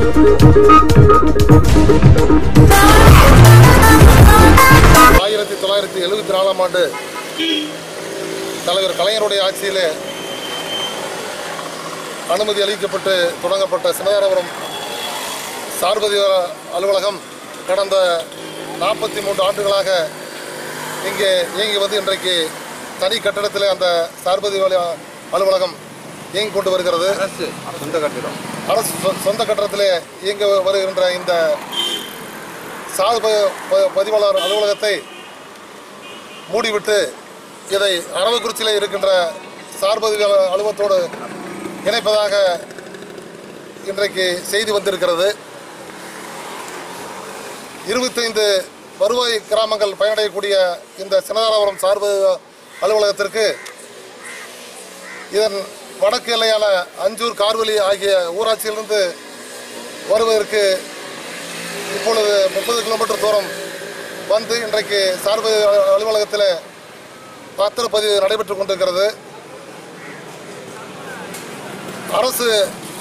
1974ஆம் ஆண்டு தலைவர் கலைஞருடைய ஆட்சியிலே அனுமதி அளிக்கப்பட்டு தொடங்கப்பட்ட சின்னதாராபுரம் சார்பதிவு அலுவலகம் கடந்த 43 ஆண்டுகளாக இங்கே இயங்கி வந்து இன்றைக்கு தனி கட்டடத்தில் அந்த சார்பதிவு அலுவலகம் இயங்கி கொண்டு வருகிறது. அரசு சொந்த கட்டடத்திலே இயங்க வருகின்ற இந்த பதிவாளர் அலுவலகத்தை மூடிவிட்டு இதை அரவக்குறிச்சியில் இருக்கின்ற சார்பதிவு அலுவலகத்தோடு இணைப்பதாக இன்றைக்கு செய்தி வந்திருக்கிறது. 25 வருவாய் கிராமங்கள் பயனடையக்கூடிய இந்த சின்னதாராபுரம் சார்பதிவு அலுவலகத்திற்கு இதன் வடக்கு எல்லையான அஞ்சூர், கார்வெளி ஆகிய ஊராட்சியிலிருந்து வருவதற்கு இப்பொழுது 30 கிலோமீட்டர் தூரம் வந்து இன்றைக்கு சார்பதிவு அலுவலகத்தில் பத்திரப்பதிவு நடைபெற்றுக் கொண்டிருக்கிறது. அரசு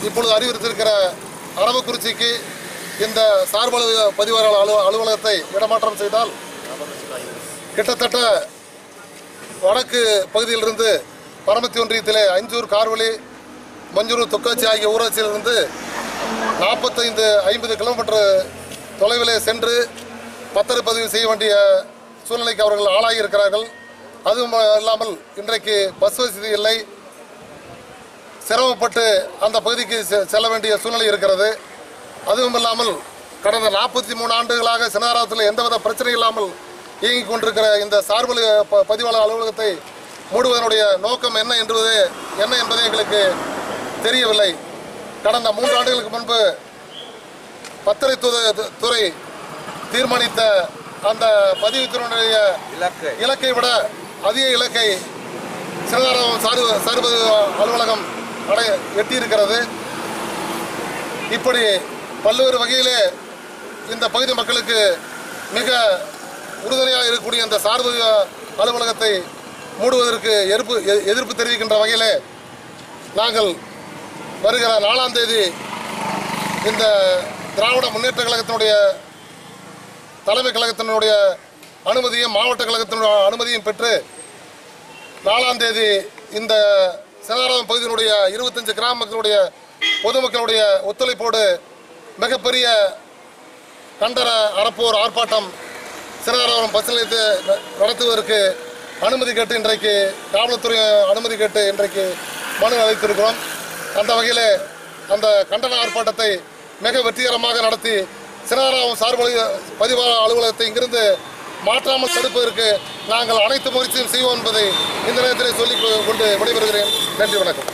இப்பொழுது அறிவித்திருக்கிற அரவக்குறிச்சிக்கு இந்த பதிவாளர் அலுவலகத்தை இடமாற்றம் செய்தால் கிட்டத்தட்ட வடக்கு பகுதியிலிருந்து பரமத்தி ஒன்றியத்திலே அஞ்சூர், கார்வெளி, மஞ்சூர், தொக்காச்சி ஆகிய ஊராட்சியிலிருந்து 45-50 கிலோமீட்டர் தொலைவிலே சென்று பத்திரப்பதிவு செய்ய வேண்டிய சூழ்நிலைக்கு அவர்கள் ஆளாகி இருக்கிறார்கள். அதுவும் இல்லாமல் இன்றைக்கு பஸ் வசதி இல்லை, சிரமப்பட்டு அந்த பகுதிக்கு செல்ல வேண்டிய சூழ்நிலை இருக்கிறது. அதுவும் இல்லாமல் கடந்த 43 ஆண்டுகளாக சின்னதாராபுரத்தில் எந்தவித பிரச்சனை இல்லாமல் இயங்கிக் கொண்டிருக்கிற இந்த பதிவாளர் அலுவலகத்தை மூடுவதனுடைய நோக்கம் என்ன என்பது எங்களுக்கு தெரியவில்லை. கடந்த 3 ஆண்டுகளுக்கு முன்பு பத்திரத்துறை தீர்மானித்த அந்த பதிவுத்துறையினுடைய இலக்கை விட அதிக இலக்கை சின்னதாராபுரம் சார்பதிவு அலுவலகம் எட்டியிருக்கிறது. இப்படி பல்வேறு வகையிலே இந்த பகுதி மக்களுக்கு மிக உறுதுணையாக இருக்கக்கூடிய இந்த சார்பதிவு அலுவலகத்தை மூடுவதற்கு எதிர்ப்பு தெரிவிக்கின்ற வகையிலே நாங்கள் வருகிற 4ஆம் தேதி இந்த திராவிட முன்னேற்ற கழகத்தினுடைய தலைமை கழகத்தினுடைய அனுமதியும் மாவட்ட கழகத்தினுடைய அனுமதியும் பெற்று 4ஆம் தேதி இந்த சின்னதாராபுரம் பகுதியினுடைய 25 கிராம மக்களுடைய பொதுமக்களுடைய ஒத்துழைப்போடு மிகப்பெரிய கண்டன அறப்போர் ஆர்ப்பாட்டம் சின்னதாராபுரம் பஸ் நிலையத்தை நடத்துவதற்கு அனுமதி கேட்டு இன்றைக்கு காவல்துறை அனுமதி கேட்டு இன்றைக்கு மனு அளித்திருக்கிறோம். அந்த வகையில் அந்த கண்டன ஆர்ப்பாட்டத்தை மிக வெற்றிகரமாக நடத்தி சின்னதாராபுரம் பதிவாளர் அலுவலகத்தை இங்கிருந்து மாற்றாமல் தடுப்பதற்கு நாங்கள் அனைத்து முயற்சியும் செய்வோம் என்பதை இந்த நேரத்தில் சொல்லிக் கொண்டு விடைபெறுகிறேன். நன்றி, வணக்கம்.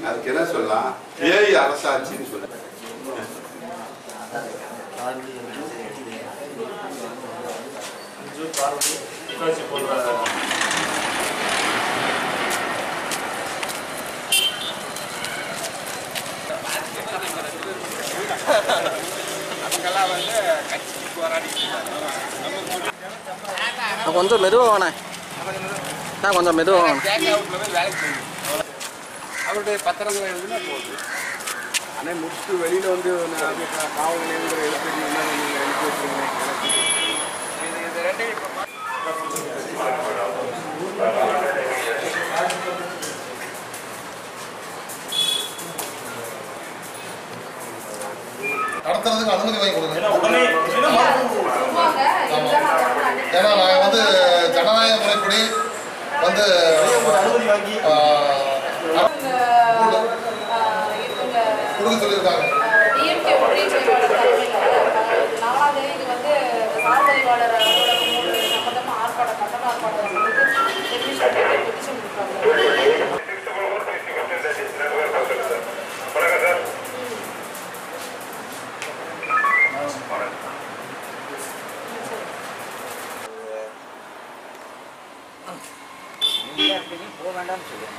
அதுக்கு என்ன சொல்லலாம், பேய் அரசாட்சின்னு சொல்ல கொஞ்சம் மெதுவாக நான் கொஞ்சம் மெதுவாக அவருடைய பத்திரங்களை எழுதுனா போகுது. ஆனால் முடிச்சுட்டு வெளியில் வந்து காவல் நிலையங்கிற எழுப்பி நீங்கள் எழுப்பி வச்சுருங்க. இது ரெண்டையும் நடத்துறதுக்கு அனுமதி வாங்கி கொடுங்க. ஏன்னா நாங்கள் வந்து ஜனநாயக முறைப்படி வந்து கொடுக்க சொல்லியிருக்காங்க. போக வேண்டாம்னு சொல்லுங்க.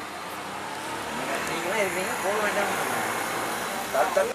நீங்களாம் இருக்கீங்க, போக வேண்டாம்னு சொல்லுங்க.